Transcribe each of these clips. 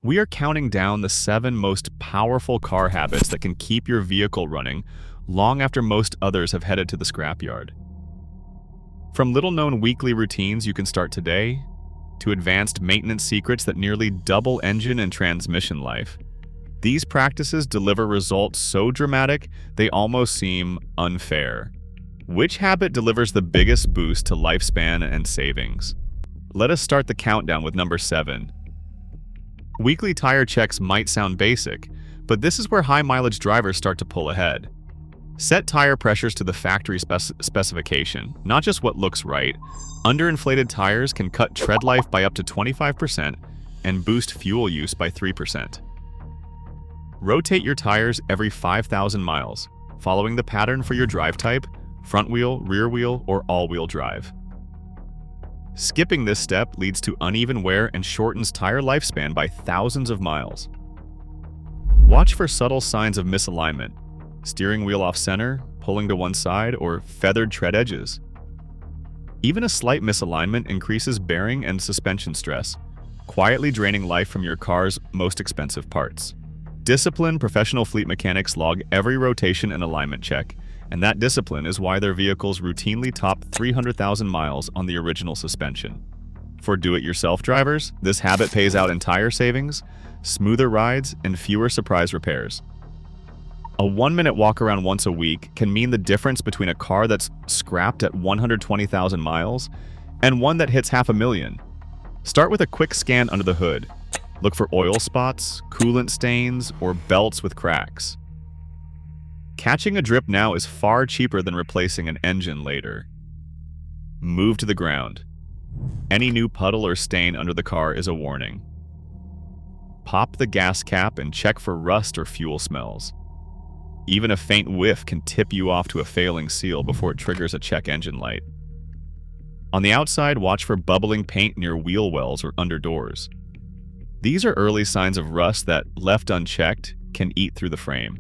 We are counting down the 7 most powerful car habits that can keep your vehicle running long after most others have headed to the scrapyard. From little-known weekly routines you can start today, to advanced maintenance secrets that nearly double engine and transmission life, these practices deliver results so dramatic they almost seem unfair. Which habit delivers the biggest boost to lifespan and savings? Let us start the countdown with number 7. Weekly tire checks might sound basic, but this is where high-mileage drivers start to pull ahead. Set tire pressures to the factory specification, not just what looks right. Underinflated tires can cut tread life by up to 25% and boost fuel use by 3%. Rotate your tires every 5,000 miles, following the pattern for your drive type, front wheel, rear wheel, or all-wheel drive. Skipping this step leads to uneven wear and shortens tire lifespan by thousands of miles. Watch for subtle signs of misalignment: steering wheel off center, pulling to one side, or feathered tread edges. Even a slight misalignment increases bearing and suspension stress, quietly draining life from your car's most expensive parts. Disciplined professional fleet mechanics log every rotation and alignment check, and that discipline is why their vehicles routinely top 300,000 miles on the original suspension. For do-it-yourself drivers, this habit pays out in tire savings, smoother rides, and fewer surprise repairs. A 1-minute walk-around once a week can mean the difference between a car that's scrapped at 120,000 miles and one that hits 500,000. Start with a quick scan under the hood. Look for oil spots, coolant stains, or belts with cracks. Catching a drip now is far cheaper than replacing an engine later. Move to the ground. Any new puddle or stain under the car is a warning. Pop the gas cap and check for rust or fuel smells. Even a faint whiff can tip you off to a failing seal before it triggers a check engine light. On the outside, watch for bubbling paint near wheel wells or under doors. These are early signs of rust that, left unchecked, can eat through the frame.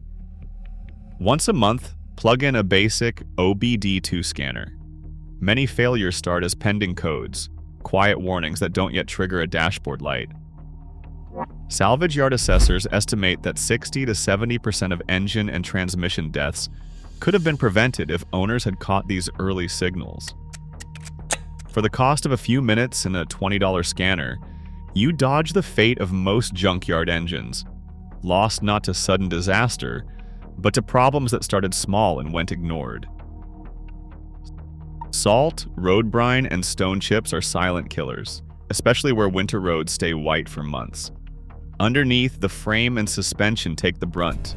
Once a month, plug in a basic OBD2 scanner. Many failures start as pending codes, quiet warnings that don't yet trigger a dashboard light. Salvage yard assessors estimate that 60 to 70% of engine and transmission deaths could have been prevented if owners had caught these early signals. For the cost of a few minutes and a $20 scanner, you dodge the fate of most junkyard engines, lost not to sudden disaster, but to problems that started small and went ignored. Salt, road brine, and stone chips are silent killers, especially where winter roads stay white for months. Underneath, the frame and suspension take the brunt.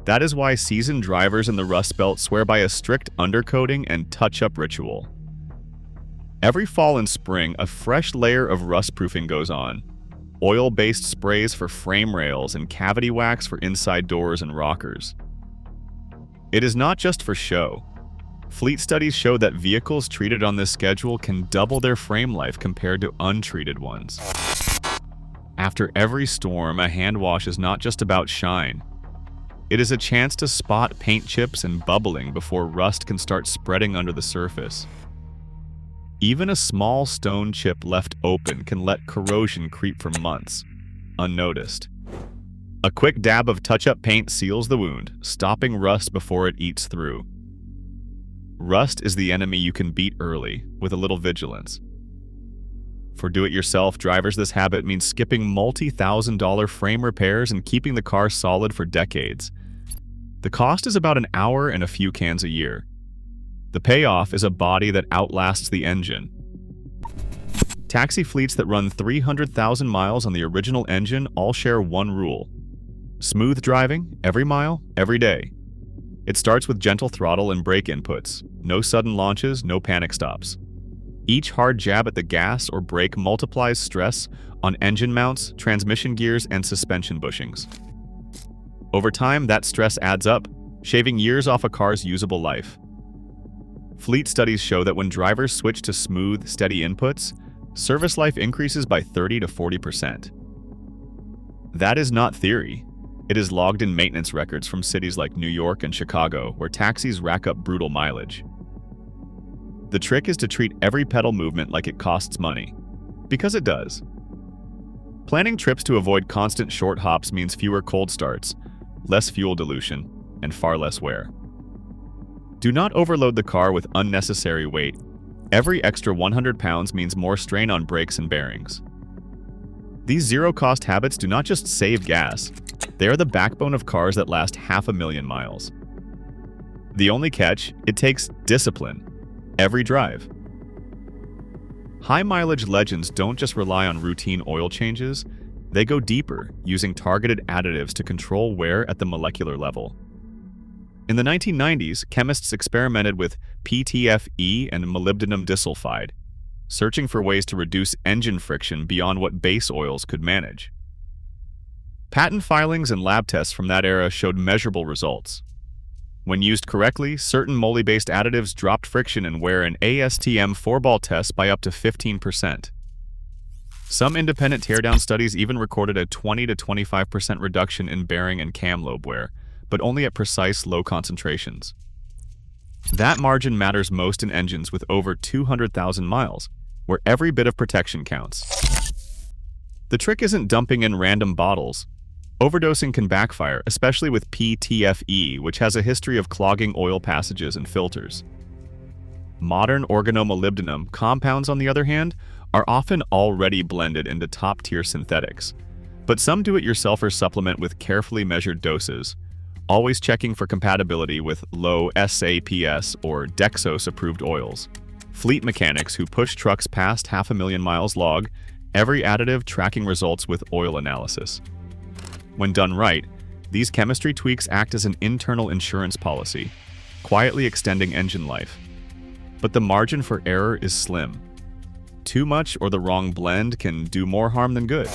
That is why seasoned drivers in the Rust Belt swear by a strict undercoating and touch-up ritual. Every fall and spring, a fresh layer of rustproofing goes on. Oil-based sprays for frame rails and cavity wax for inside doors and rockers. It is not just for show. Fleet studies show that vehicles treated on this schedule can double their frame life compared to untreated ones. After every storm, a hand wash is not just about shine. It is a chance to spot paint chips and bubbling before rust can start spreading under the surface. Even a small stone chip left open can let corrosion creep for months, unnoticed. A quick dab of touch-up paint seals the wound, stopping rust before it eats through. Rust is the enemy you can beat early, with a little vigilance. For do-it-yourself drivers, this habit means skipping multi-thousand-dollar frame repairs and keeping the car solid for decades. The cost is about an hour and a few cans a year. The payoff is a body that outlasts the engine. Taxi fleets that run 300,000 miles on the original engine all share one rule: smooth driving, every mile, every day. It starts with gentle throttle and brake inputs, no sudden launches, no panic stops. Each hard jab at the gas or brake multiplies stress on engine mounts, transmission gears, and suspension bushings. Over time, that stress adds up, shaving years off a car's usable life. Fleet studies show that when drivers switch to smooth, steady inputs, service life increases by 30 to 40%. That is not theory. It is logged in maintenance records from cities like New York and Chicago, where taxis rack up brutal mileage. The trick is to treat every pedal movement like it costs money, because it does. Planning trips to avoid constant short hops means fewer cold starts, less fuel dilution, and far less wear. Do not overload the car with unnecessary weight. Every extra 100 pounds means more strain on brakes and bearings. These zero-cost habits do not just save gas, they are the backbone of cars that last 500,000 miles. The only catch, it takes discipline, every drive. High-mileage legends don't just rely on routine oil changes, they go deeper, using targeted additives to control wear at the molecular level. In the 1990s, chemists experimented with PTFE and molybdenum disulfide, searching for ways to reduce engine friction beyond what base oils could manage. Patent filings and lab tests from that era showed measurable results. When used correctly, certain moly-based additives dropped friction and wear in ASTM 4-ball tests by up to 15%. Some independent teardown studies even recorded a 20 to 25% reduction in bearing and cam lobe wear, but only at precise low concentrations. That margin matters most in engines with over 200,000 miles, where every bit of protection counts. The trick isn't dumping in random bottles. Overdosing can backfire, especially with PTFE, which has a history of clogging oil passages and filters. Modern organomolybdenum compounds, on the other hand, are often already blended into top-tier synthetics, but some do-it-yourselfers supplement with carefully measured doses, always checking for compatibility with low SAPS or Dexos-approved oils. Fleet mechanics who push trucks past 500,000 miles log every additive tracking results with oil analysis. When done right, these chemistry tweaks act as an internal insurance policy, quietly extending engine life. But the margin for error is slim. Too much or the wrong blend can do more harm than good.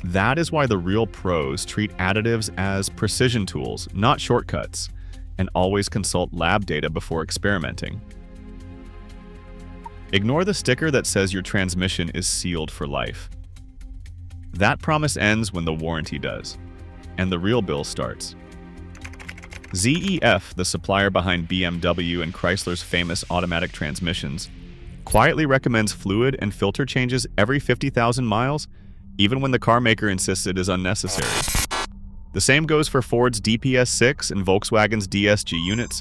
That is why the real pros treat additives as precision tools, not shortcuts, and always consult lab data before experimenting. Ignore the sticker that says your transmission is sealed for life. That promise ends when the warranty does, and the real bill starts. ZEF, the supplier behind BMW and Chrysler's famous automatic transmissions, quietly recommends fluid and filter changes every 50,000 miles, even when the car maker insists it is unnecessary. The same goes for Ford's DPS-6 and Volkswagen's DSG units,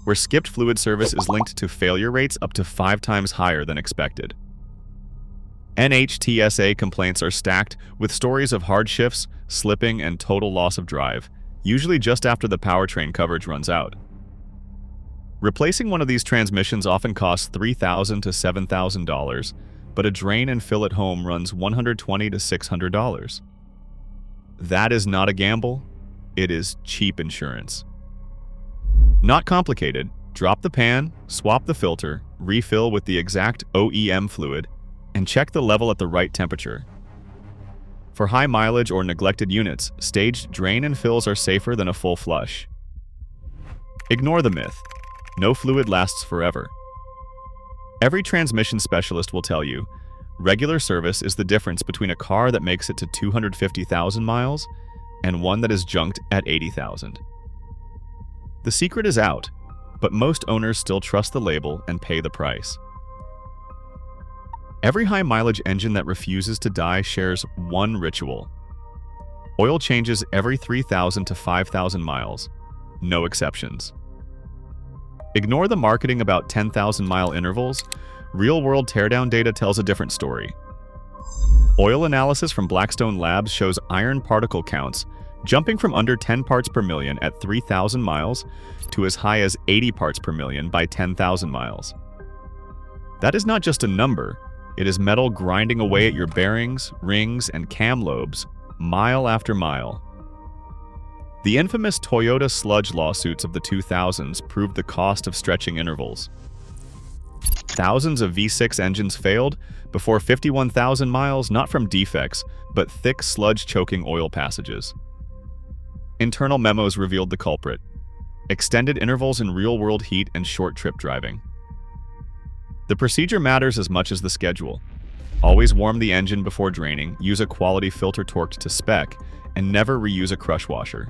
where skipped fluid service is linked to failure rates up to 5 times higher than expected. NHTSA complaints are stacked with stories of hard shifts, slipping, and total loss of drive, usually just after the powertrain coverage runs out. Replacing one of these transmissions often costs $3,000 to $7,000, but a drain and fill at home runs $120 to $600. That is not a gamble, it is cheap insurance. Not complicated. Drop the pan, swap the filter, refill with the exact OEM fluid, and check the level at the right temperature. For high mileage or neglected units, staged drain and fills are safer than a full flush. Ignore the myth. No fluid lasts forever. Every transmission specialist will tell you, regular service is the difference between a car that makes it to 250,000 miles and one that is junked at 80,000. The secret is out, but most owners still trust the label and pay the price. Every high-mileage engine that refuses to die shares one ritual. Oil changes every 3,000 to 5,000 miles. No exceptions. Ignore the marketing about 10,000-mile intervals. Real-world teardown data tells a different story. Oil analysis from Blackstone Labs shows iron particle counts jumping from under 10 parts per million at 3,000 miles to as high as 80 parts per million by 10,000 miles. That is not just a number. It is metal grinding away at your bearings, rings, and cam lobes, mile after mile. The infamous Toyota sludge lawsuits of the 2000s proved the cost of stretching intervals. Thousands of V6 engines failed before 51,000 miles, not from defects, but thick sludge-choking oil passages. Internal memos revealed the culprit: extended intervals in real-world heat and short trip driving. The procedure matters as much as the schedule. Always warm the engine before draining, use a quality filter torqued to spec, and never reuse a crush washer.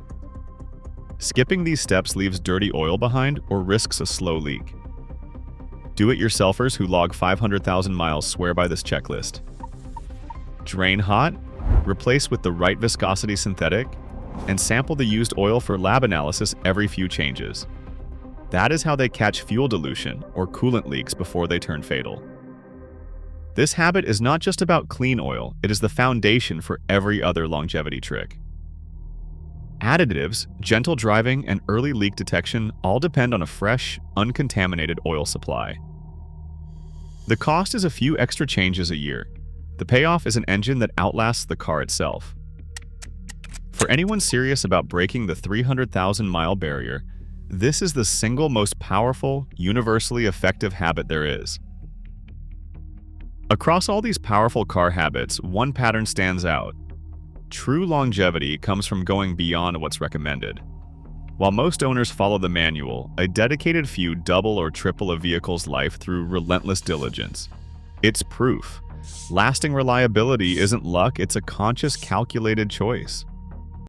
Skipping these steps leaves dirty oil behind or risks a slow leak. Do-it-yourselfers who log 500,000 miles swear by this checklist. Drain hot, replace with the right viscosity synthetic, and sample the used oil for lab analysis every few changes. That is how they catch fuel dilution or coolant leaks before they turn fatal. This habit is not just about clean oil, it is the foundation for every other longevity trick. Additives, gentle driving, and early leak detection all depend on a fresh, uncontaminated oil supply. The cost is a few extra changes a year. The payoff is an engine that outlasts the car itself. For anyone serious about breaking the 300,000-mile barrier, this is the single most powerful, universally effective habit there is. Across all these powerful car habits, one pattern stands out. True longevity comes from going beyond what's recommended. While most owners follow the manual, a dedicated few double or triple a vehicle's life through relentless diligence. It's proof. Lasting reliability isn't luck, it's a conscious, calculated choice.